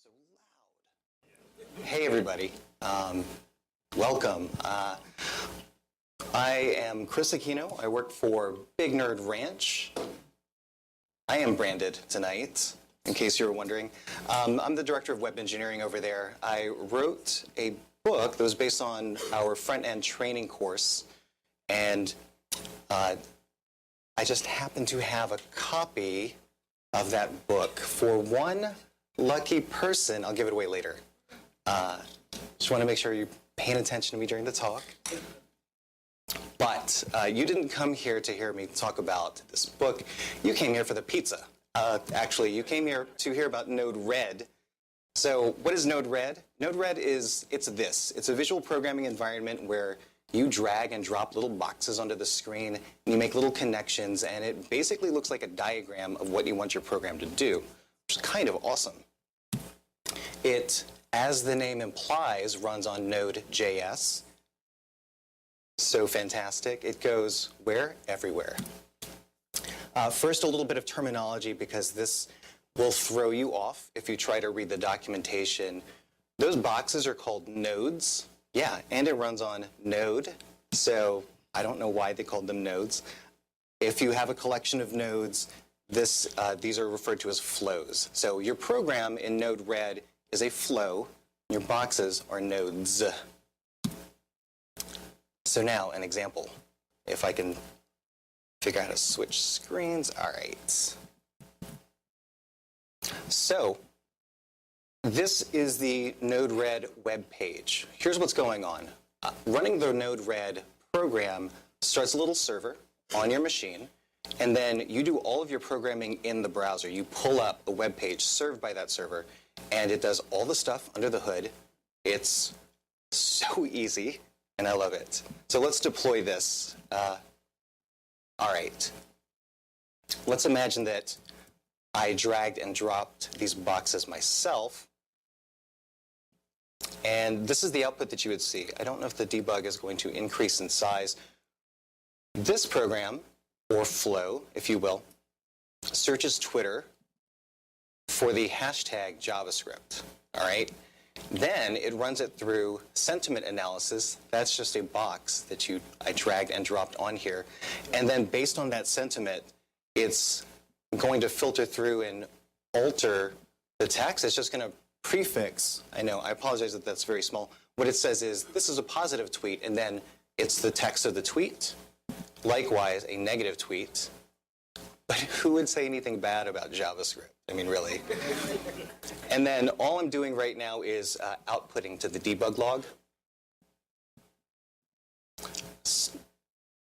so loud. Hey, everybody. Welcome. I am Chris Aquino. I work for Big Nerd Ranch. I am branded tonight, in case you were wondering. I'm the director of web engineering over there. I wrote a book that was based on our front-end training course, and I just happen to have a copy of that book for one lucky person. I'll give it away later. Just want to make sure you're paying attention to me during the talk. But you didn't come here to hear me talk about this book. You came here for the pizza. Actually, you came here to hear about Node-RED. So what is Node-RED? Node-RED is, it's a visual programming environment where you drag and drop little boxes onto the screen, and you make little connections, and it basically looks like a diagram of what you want your program to do, which is kind of awesome. It, as the name implies, runs on Node.js. So fantastic. It goes where? Everywhere. First, a little bit of terminology, because this will throw you off if you try to read the documentation. Those boxes are called nodes. Yeah, and it runs on Node. So I don't know why they called them nodes. If you have a collection of nodes, these are referred to as flows. So your program in Node-RED is a flow. Your boxes are nodes. So now, an example. If I can figure out how to switch screens. All right. So this is the Node-RED web page. Here's what's going on. Running the Node-RED program starts a little server on your machine, and then you do all of your programming in the browser. You pull up a web page served by that server, and it does all the stuff under the hood. It's so easy, and I love it. So let's deploy this. All right. Let's imagine that I dragged and dropped these boxes myself. And this is the output that you would see. I don't know if the debug is going to increase in size. This program, or flow, if you will, searches Twitter for the hashtag JavaScript. All right? Then it runs it through sentiment analysis. That's just a box that I dragged and dropped on here. And then based on that sentiment, it's going to filter through and alter the text. It's just going to prefix. I know, I apologize that that's very small. What it says is, this is a positive tweet, and then it's the text of the tweet. Likewise, a negative tweet. But who would say anything bad about JavaScript? I mean, really. And then all I'm doing right now is outputting to the debug log.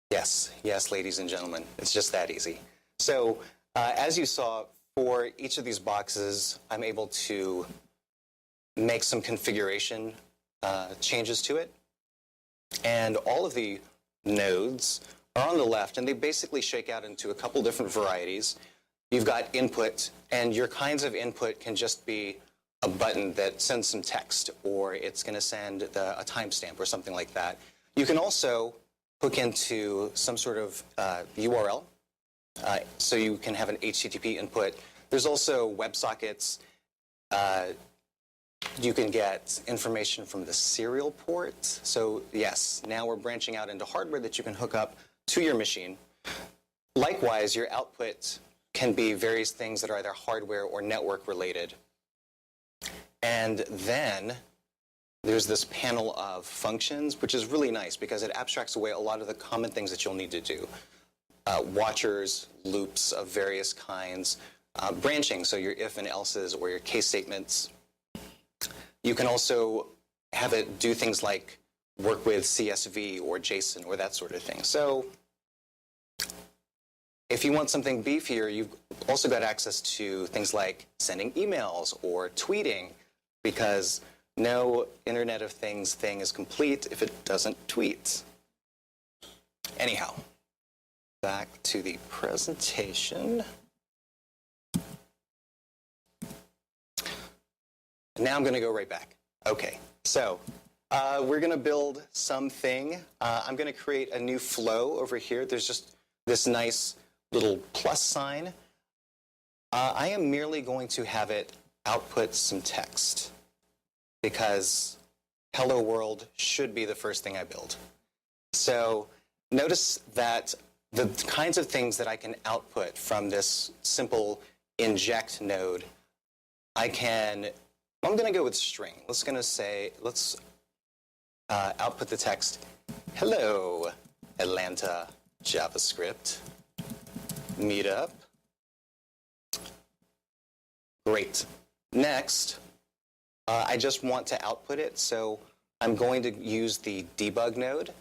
Yes, ladies and gentlemen, it's just that easy. So as you saw, for each of these boxes, I'm able to make some configuration changes to it. And all of the nodes are on the left, and they basically shake out into a couple different varieties. You've got input, and your kinds of input can just be a button that sends some text, or it's going to send a timestamp or something like that. You can also hook into some sort of URL, so you can have an HTTP input. There's also WebSockets. You can get information from the serial port. So yes, now we're branching out into hardware that you can hook up to your machine. Likewise, your output can be various things that are either hardware or network related. And then there's this panel of functions, which is really nice because it abstracts away a lot of the common things that you'll need to do. Watchers, loops of various kinds, branching, so your if and else's or your case statements. You can also have it do things like work with CSV or JSON or that sort of thing. So if you want something beefier, you've also got access to things like sending emails or tweeting, because no Internet of Things thing is complete if it doesn't tweet. Anyhow, back to the presentation. Now I'm going to go right back. Okay, so we're going to build something. I'm going to create a new flow over here. There's just this nice little plus sign. I am merely going to have it output some text because hello world should be the first thing I build. So notice that the kinds of things that I can output from this simple inject node, I'm going to go with string. Let's output the text, hello, Atlanta JavaScript meetup. Great. Next, I just want to output it, so I'm going to use the debug node.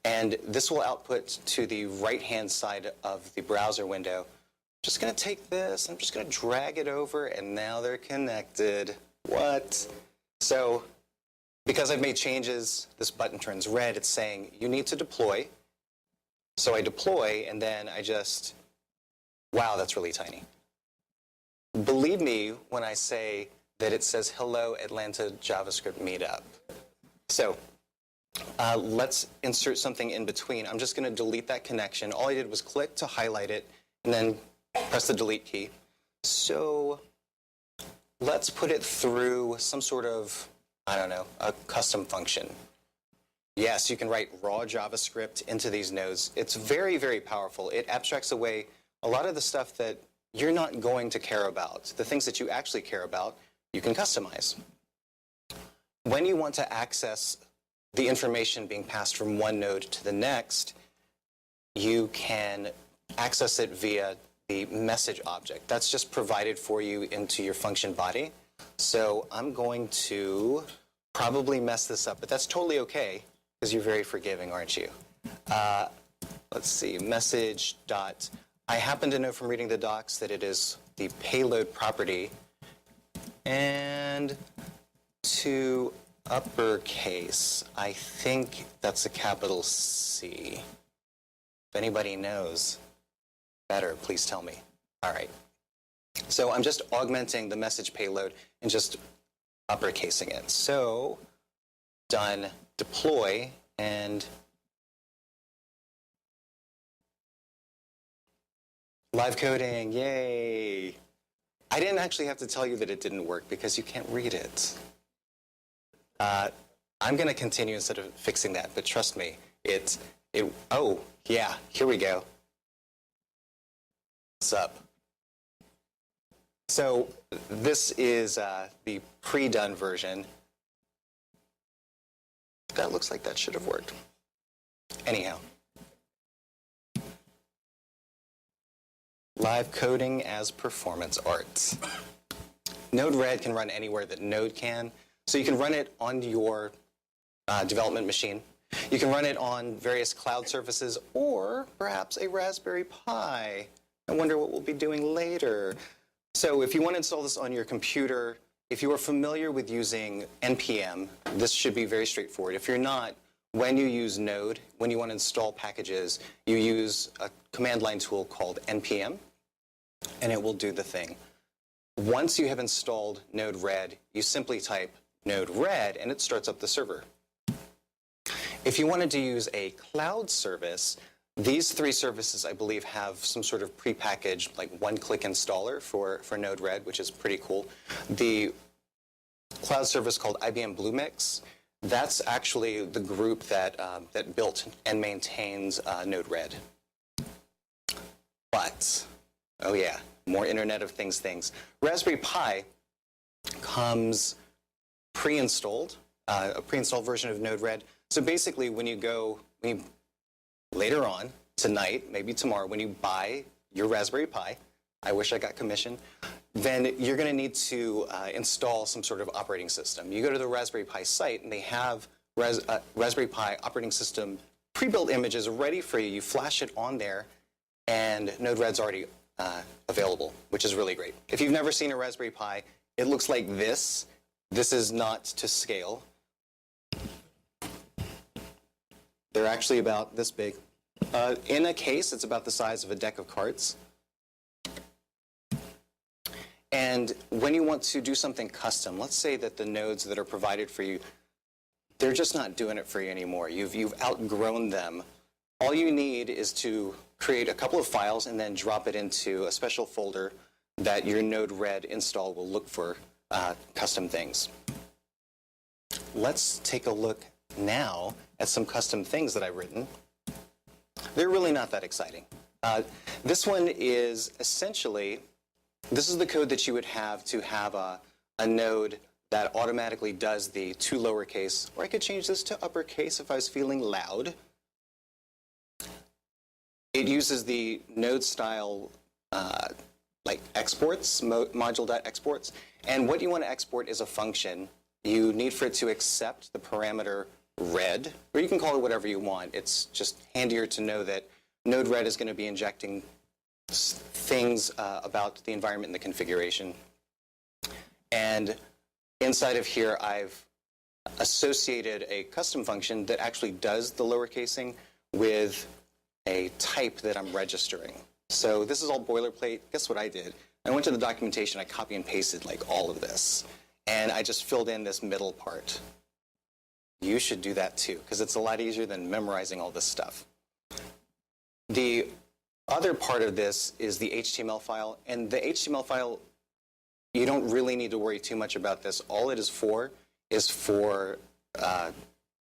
And this will output to the right-hand side of the browser window. I'm just going to take this, I'm just going to drag it over, and now they're connected. What? So because I've made changes, this button turns red. It's saying you need to deploy. So I deploy, and then I just, wow, that's really tiny. Believe me when I say that it says, hello, Atlanta JavaScript meetup. So let's insert something in between. I'm just going to delete that connection. All I did was click to highlight it, and then press the delete key. So let's put it through some sort of, I don't know, a custom function. Yes, you can write raw JavaScript into these nodes. It's very, very powerful. It abstracts away a lot of the stuff that you're not going to care about. The things that you actually care about, you can customize. When you want to access the information being passed from one node to the next, you can access it via the message object. That's just provided for you into your function body. So I'm going to probably mess this up, but that's totally okay because you're very forgiving, aren't you? Let's see, message dot. I happen to know from reading the docs that it is the payload property. And to uppercase, I think that's a capital C. If anybody knows better, please tell me. All right. So I'm just augmenting the message payload and just uppercasing it. So done deploy, and live coding, yay. I didn't actually have to tell you that it didn't work because you can't read it. I'm going to continue instead of fixing that, but trust me, oh, yeah, here we go. What's up? So this is the pre-done version. That looks like that should have worked. Anyhow. Live coding as performance art. Node-RED can run anywhere that Node can. So you can run it on your development machine. You can run it on various cloud services or perhaps a Raspberry Pi. I wonder what we'll be doing later. So if you want to install this on your computer, if you are familiar with using NPM, this should be very straightforward. If you're not, when you use Node, when you want to install packages, you use a command line tool called NPM, and it will do the thing. Once you have installed Node-RED, you simply type Node-RED, and it starts up the server. If you wanted to use a cloud service, these three services, I believe, have some sort of prepackaged, like one-click installer for Node-RED, which is pretty cool. The cloud service called IBM Bluemix, that's actually the group that built and maintains Node-RED. But, oh yeah, more Internet of Things things. Raspberry Pi comes pre-installed, a pre-installed version of Node-RED. So basically, later on, tonight, maybe tomorrow, when you buy your Raspberry Pi, I wish I got commission, then you're going to need to install some sort of operating system. You go to the Raspberry Pi site, and they have Raspberry Pi operating system pre-built images ready for you. You flash it on there, and Node-RED's already available, which is really great. If you've never seen a Raspberry Pi, it looks like this. This is not to scale. They're actually about this big. In a case, it's about the size of a deck of cards. And when you want to do something custom, let's say that the nodes that are provided for you, they're just not doing it for you anymore. You've outgrown them. All you need is to create a couple of files and then drop it into a special folder that your Node-RED install will look for custom things. Let's take a look now at some custom things that I've written. They're really not that exciting. This one is essentially, this is the code that you would have to have a node that automatically does the to lowercase, or I could change this to uppercase if I was feeling loud. It uses the node style like exports, module.exports, and what you want to export is a function. You need for it to accept the parameter red, or you can call it whatever you want. It's just handier to know that Node-RED is going to be injecting things about the environment and the configuration. And inside of here, I've associated a custom function that actually does the lowercasing with a type that I'm registering. So this is all boilerplate. Guess what I did? I went to the documentation, I copy and pasted like all of this, and I just filled in this middle part. You should do that too, because it's a lot easier than memorizing all this stuff. The other part of this is the HTML file, and the HTML file, you don't really need to worry too much about this. All it is for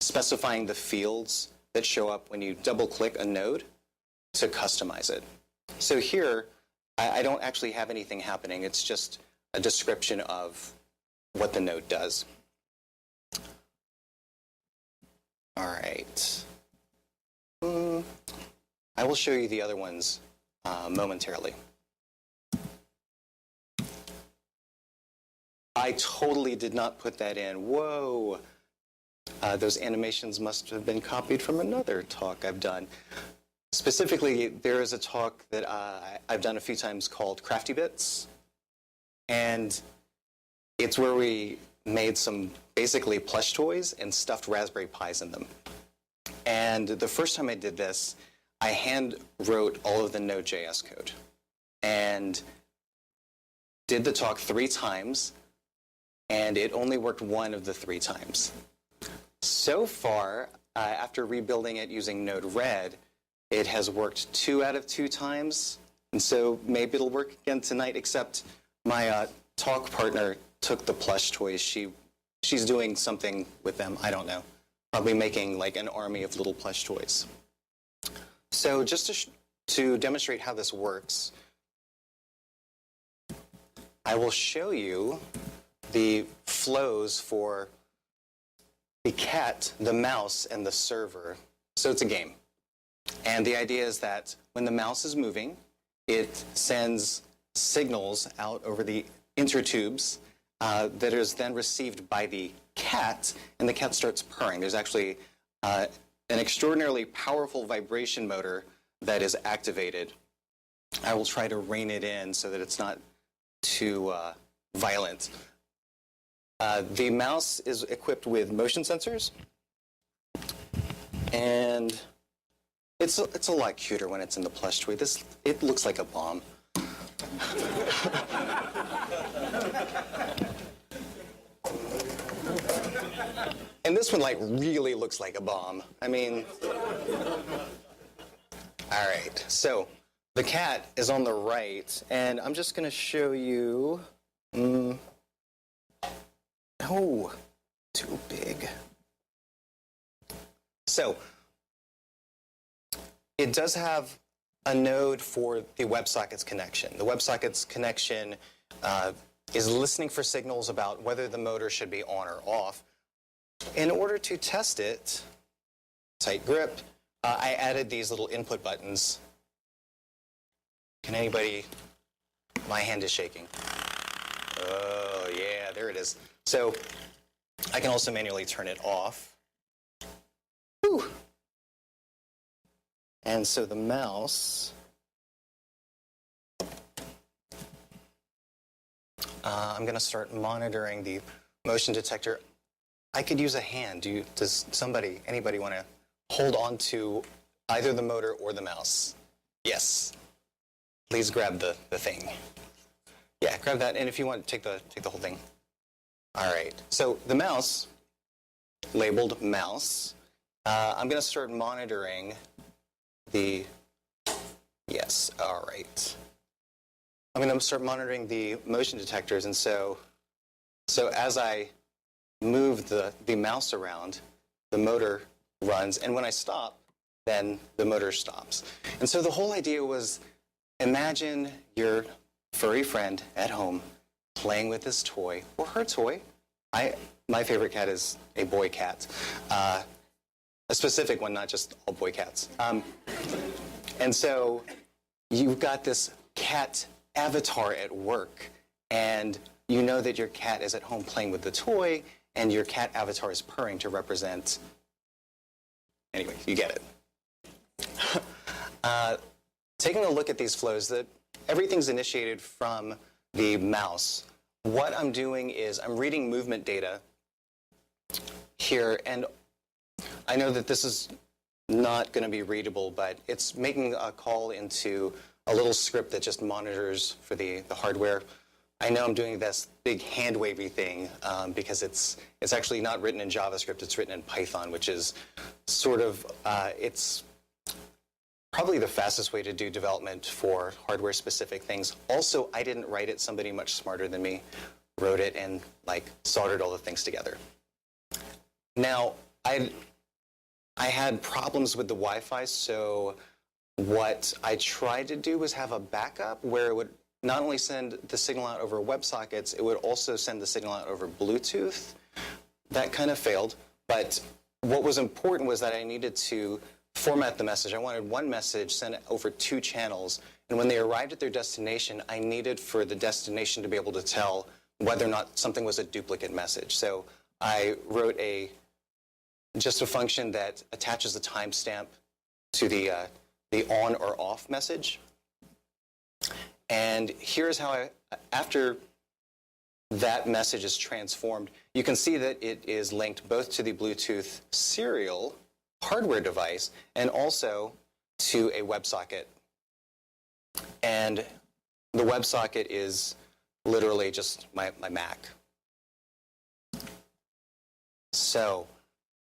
specifying the fields that show up when you double-click a node to customize it. So here, I don't actually have anything happening. It's just a description of what the node does. All right. I will show you the other ones momentarily. I totally did not put that in. Whoa. Those animations must have been copied from another talk I've done. Specifically, there is a talk that I've done a few times called Crafty Bits. And it's where we made some basically plush toys and stuffed Raspberry Pis in them. And the first time I did this, I hand wrote all of the Node.js code and did the talk 3 times, and it only worked 1 of the 3 times. So far, after rebuilding it using Node-RED, it has worked 2 out of 2 times, and so maybe it'll work again tonight, except my talk partner took the plush toys. She's doing something with them, I don't know. Probably making like an army of little plush toys. So just to demonstrate how this works, I will show you the flows for the cat, the mouse, and the server. So it's a game. And the idea is that when the mouse is moving, it sends signals out over the intertubes that is then received by the cat, and the cat starts purring. There's actually an extraordinarily powerful vibration motor that is activated. I will try to rein it in so that it's not too violent. The mouse is equipped with motion sensors, and it's a lot cuter when it's in the plush toy. It looks like a bomb. And this one, like, really looks like a bomb. I mean, all right. So the cat is on the right, and I'm just going to show you. No, too big. So it does have a node for the WebSockets connection. The WebSockets connection is listening for signals about whether the motor should be on or off. In order to test it, tight grip, I added these little input buttons. Can anybody? My hand is shaking. Oh, yeah, there it is. So I can also manually turn it off. Whew. And so the mouse, I'm going to start monitoring the motion detector. I could use a hand. Does anybody want to hold on to either the motor or the mouse? Yes. Please grab the thing. Yeah, grab that, and if you want, take the whole thing. All right. So the mouse, labeled mouse, I'm going to start monitoring the. Yes. All right. I'm going to start monitoring the motion detectors. And so as I move the mouse around, the motor runs. And when I stop, then the motor stops. And so the whole idea was, imagine your furry friend at home playing with his toy, or her toy. My favorite cat is a boy cat. A specific one, not just all boy cats. And so you've got this cat avatar at work, and you know that your cat is at home playing with the toy, and your cat avatar is purring to represent. Anyway, you get it. Taking a look at these flows, everything's initiated from the mouse. What I'm doing is I'm reading movement data here, and I know that this is not going to be readable, but it's making a call into a little script that just monitors for the hardware. I know I'm doing this big hand-wavy thing because it's actually not written in JavaScript, it's written in Python, which is sort of, it's probably the fastest way to do development for hardware-specific things. Also, I didn't write it. Somebody much smarter than me wrote it and soldered all the things together. Now, I had problems with the Wi-Fi, so what I tried to do was have a backup where it would not only send the signal out over WebSockets, it would also send the signal out over Bluetooth. That kind of failed, but what was important was that I needed to format the message. I wanted one message sent over 2 channels, and when they arrived at their destination, I needed for the destination to be able to tell whether or not something was a duplicate message. So I wrote just a function that attaches a timestamp to the on or off message. And here's how after that message is transformed, you can see that it is linked both to the Bluetooth serial hardware device and also to a WebSocket. And the WebSocket is literally just my Mac. So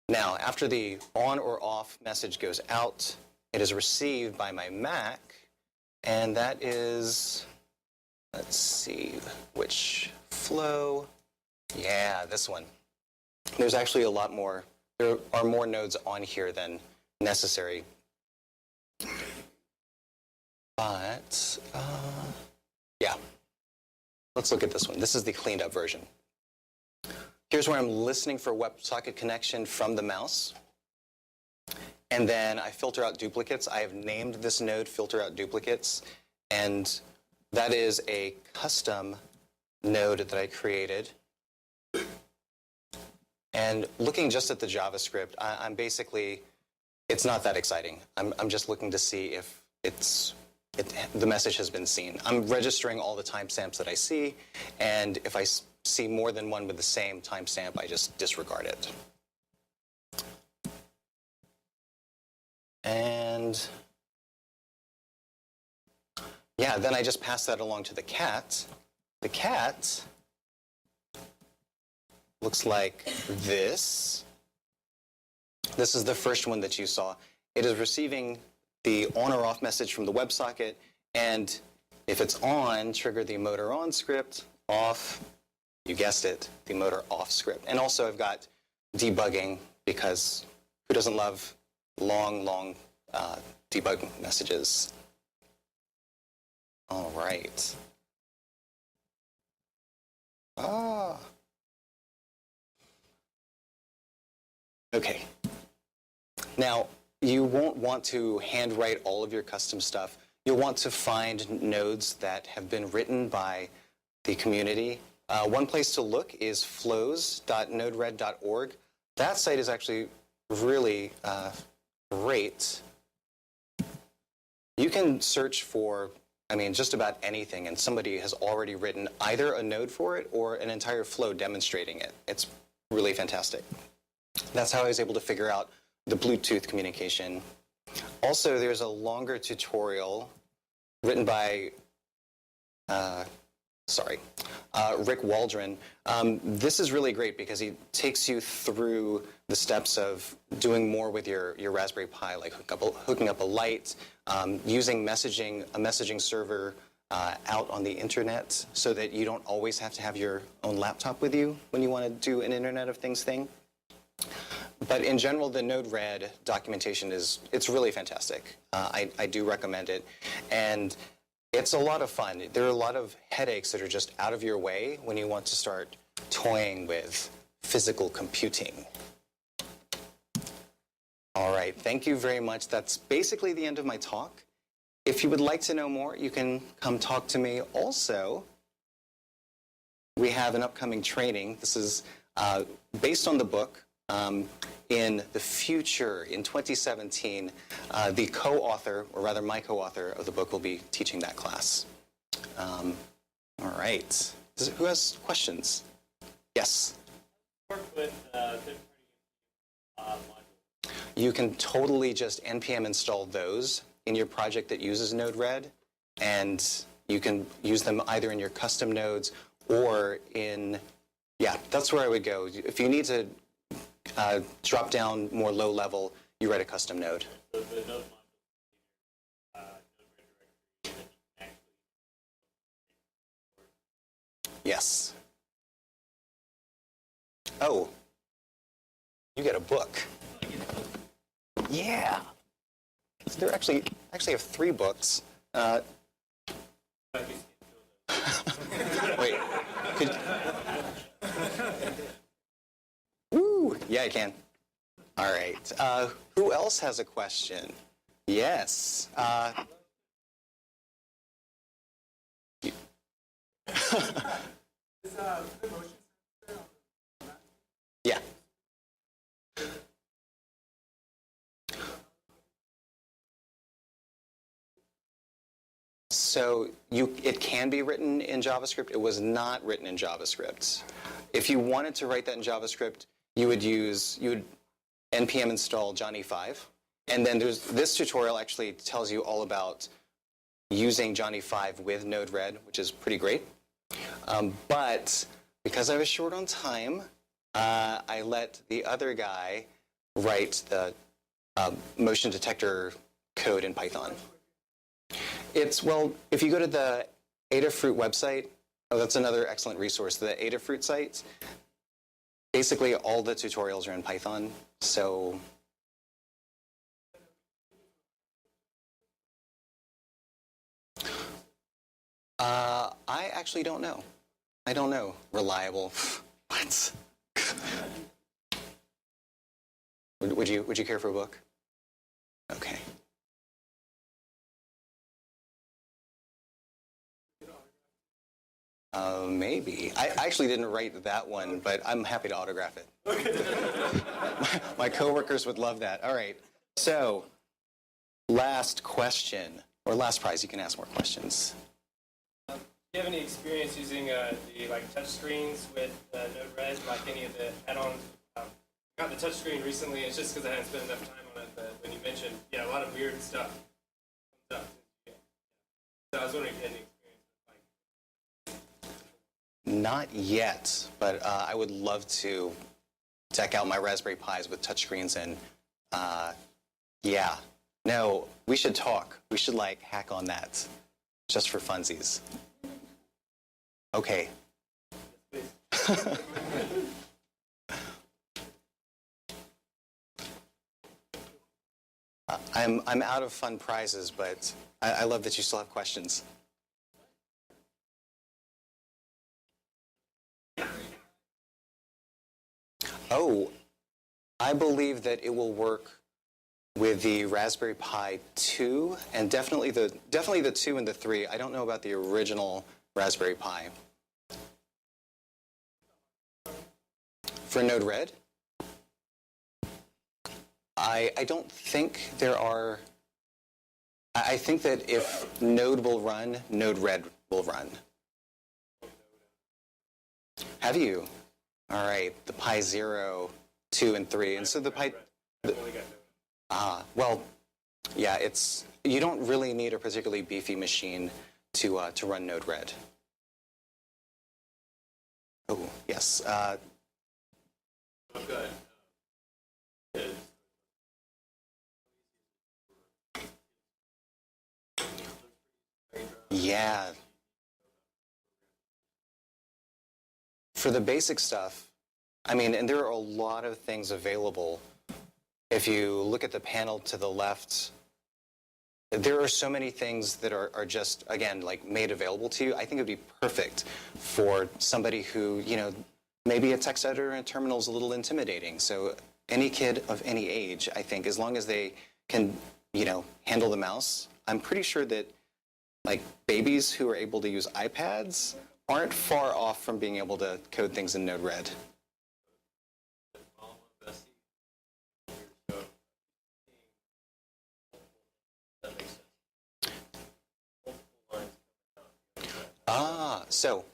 now, after the on or off message goes out, it is received by my Mac, and that is, let's see, which flow? Yeah, this one. There's actually a lot more. There are more nodes on here than necessary. But, yeah. Let's look at this one. This is the cleaned up version. Here's where I'm listening for WebSocket connection from the mouse. And then I filter out duplicates. I have named this node filter out duplicates. And that is a custom node that I created. And looking just at the JavaScript, I'm basically, it's not that exciting. I'm just looking to see if the message has been seen. I'm registering all the timestamps that I see, and if I see more than one with the same timestamp, I just disregard it. And yeah, then I just pass that along to the cat. The cat looks like this. This is the first one that you saw. It is receiving the on or off message from the WebSocket, and if it's on, trigger the motor on script, off, you guessed it, the motor off script. And also I've got debugging, because who doesn't love long debug messages? All right. Okay. Now, you won't want to handwrite all of your custom stuff. You'll want to find nodes that have been written by the community. One place to look is flows.nodered.org. That site is actually really great. You can search for, just about anything, and somebody has already written either a node for it or an entire flow demonstrating it. It's really fantastic. That's how I was able to figure out the Bluetooth communication. Also, there's a longer tutorial written by, Rick Waldron. This is really great because he takes you through the steps of doing more with your Raspberry Pi, like hooking up a light, using a messaging server out on the internet so that you don't always have to have your own laptop with you when you want to do an Internet of Things thing. But in general, the Node-RED documentation it's really fantastic. I do recommend it. And it's a lot of fun. There are a lot of headaches that are just out of your way when you want to start toying with physical computing. All right, thank you very much. That's basically the end of my talk. If you would like to know more, you can come talk to me. Also, we have an upcoming training. This is based on the book. In the future, in 2017, the co-author, or rather my co-author of the book, will be teaching that class. All right. Who has questions? Yes? Work with third-party modules. You can totally just NPM install those in your project that uses Node-RED, and you can use them either in your custom nodes or in, yeah, that's where I would go. If you need to drop down more low level, you write a custom node. So the node module, Node-RED directory, actually. Yes. Oh, you get a book. Yeah. So there actually have 3 books. Wait. Woo! Yeah, I can. All right. Who else has a question? Yes. Yeah. So it can be written in JavaScript. It was not written in JavaScript. If you wanted to write that in JavaScript, you would npm install Johnny 5. And then this tutorial actually tells you all about using Johnny 5 with Node-RED, which is pretty great. But because I was short on time, I let the other guy write the motion detector code in Python. Well, if you go to the Adafruit website, that's another excellent resource. The Adafruit site, basically all the tutorials are in Python. So I actually don't know. I don't know. Reliable. What? Would you care for a book? Okay. Maybe. I actually didn't write that one, but I'm happy to autograph it. Okay. My coworkers would love that. All right. So, last question, or last prize. You can ask more questions. Do you have any experience using the touch screens with Node-RED, like any of the add-ons? I got the touch screen recently. It's just because I hadn't spent enough time on it. But when you mentioned, a lot of weird stuff comes up. So I was wondering if you had any experience. Not yet, but I would love to deck out my Raspberry Pis with touchscreens and, yeah. No, we should talk. We should, hack on that, just for funsies. Okay. I'm out of fun prizes, but I love that you still have questions. Oh, I believe that it will work with the Raspberry Pi 2 and definitely the 2 and the 3. I don't know about the original Raspberry Pi. For Node-RED? I don't think there are. I think that if Node will run, Node-RED will run. Have you? All right, the Pi 0, 2, and 3. And so the Pi... well, yeah, you don't really need a particularly beefy machine to run Node-RED. Oh, yes. Good. Yeah. Yeah. For the basic stuff, I mean, and there are a lot of things available. If you look at the panel to the left, there are so many things that are just, again, like made available to you. I think it would be perfect for somebody who, maybe a text editor and terminal is a little intimidating. So any kid of any age, I think, as long as they can, handle the mouse, I'm pretty sure that like babies who are able to use iPads aren't far off from being able to code things in Node-RED. So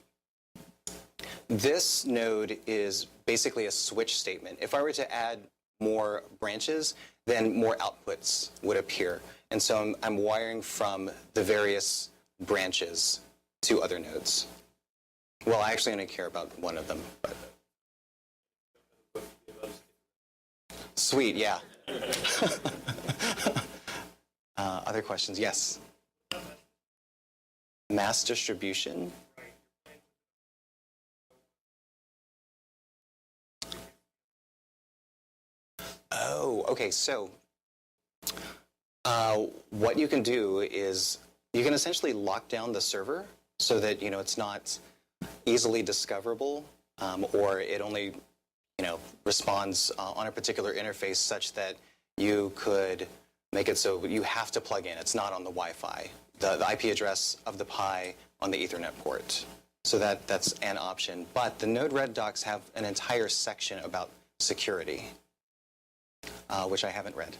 this node is basically a switch statement. If I were to add more branches, then more outputs would appear. And so I'm wiring from the various branches to other nodes. Well, I actually only care about one of them. But... Sweet, yeah. Other questions? Yes. Mass distribution. Oh, okay. So what you can do is you can essentially lock down the server so that it's not easily discoverable, or it only responds on a particular interface such that you could make it so you have to plug in. It's not on the Wi-Fi. The IP address of the Pi on the Ethernet port. So that's an option. But the Node-RED docs have an entire section about security, which I haven't read,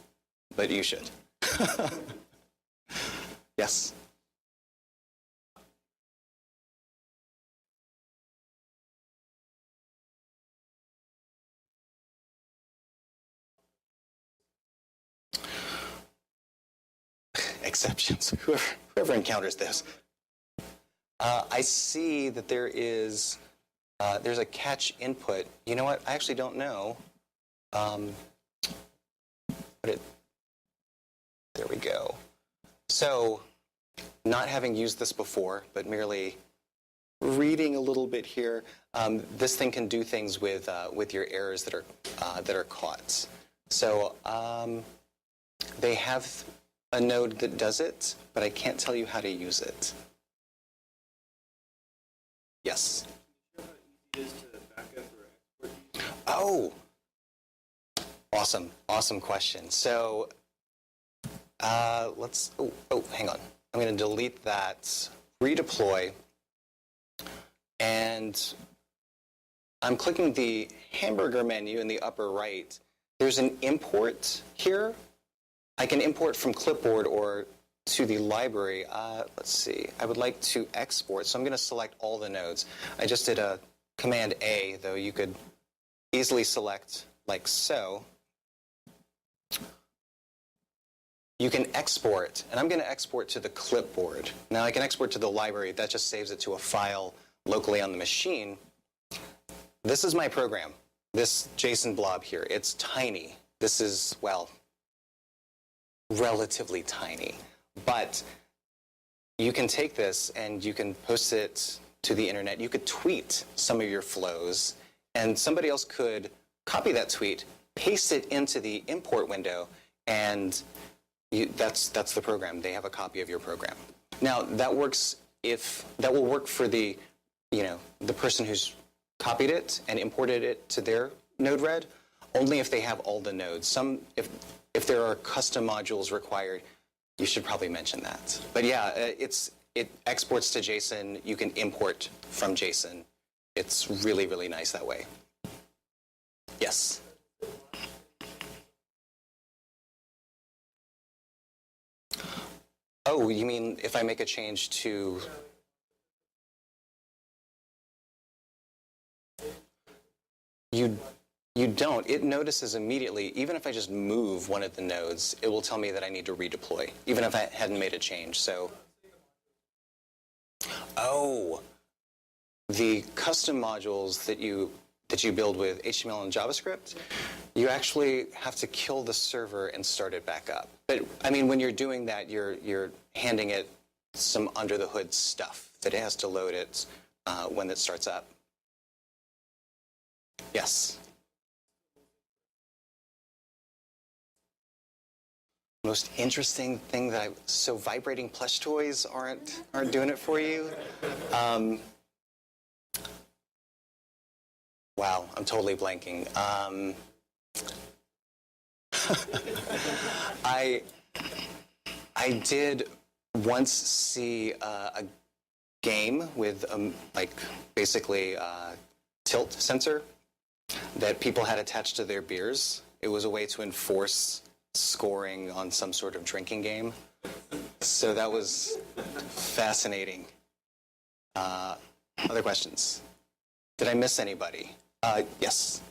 but you should. Yes? Exceptions. Whoever encounters this. I see that there's a catch input. You know what? I actually don't know. There we go. So, not having used this before, but merely reading a little bit here, this thing can do things with your errors that are caught. So they have a node that does it, but I can't tell you how to use it. Yes. Oh, awesome question. So let's. Oh, hang on. I'm going to delete that. Redeploy, and I'm clicking the hamburger menu in the upper right. There's an import here. I can import from clipboard or to the library. Let's see. I would like to export, so I'm going to select all the nodes. I just did a Command A, though you could easily select like so. You can export, and I'm going to export to the clipboard. Now I can export to the library. That just saves it to a file locally on the machine. This is my program, this JSON blob here. It's tiny. This is, well, relatively tiny. But you can take this and you can post it to the internet. You could tweet some of your flows, and somebody else could copy that tweet, paste it into the import window, and that's the program. They have a copy of your program. Now that will work for the the person who's copied it and imported it to their Node-RED, only if they have all the nodes. If there are custom modules required, you should probably mention that. But yeah, it exports to JSON. You can import from JSON. It's really, really nice that way. Yes. Oh, you mean if I make a change to... You don't. It notices immediately, even if I just move one of the nodes, it will tell me that I need to redeploy, even if I hadn't made a change. So, oh, the custom modules that you build with HTML and JavaScript, you actually have to kill the server and start it back up. But I mean, when you're doing that, you're handing it some under the hood stuff that it has to load it when it starts up. Yes. Most interesting thing so vibrating plush toys aren't doing it for you. Wow, I'm totally blanking. I did once see a game with basically a tilt sensor that people had attached to their beers. It was a way to enforce scoring on some sort of drinking game. So that was fascinating. Other questions? Did I miss anybody? Yes.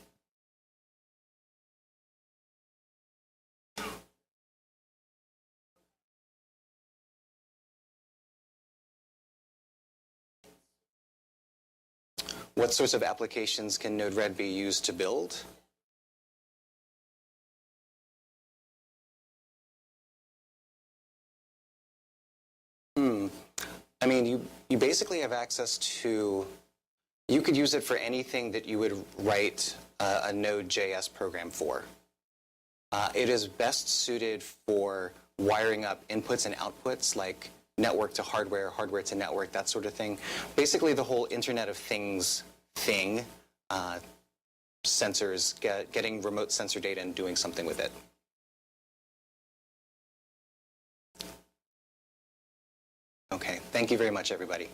What sorts of applications can Node-RED be used to build? I mean, you basically have access to, you could use it for anything that you would write a Node.js program for. It is best suited for wiring up inputs and outputs, like network to hardware, hardware to network, that sort of thing. Basically, the whole Internet of Things thing, sensors, getting remote sensor data and doing something with it. Okay, thank you very much, everybody.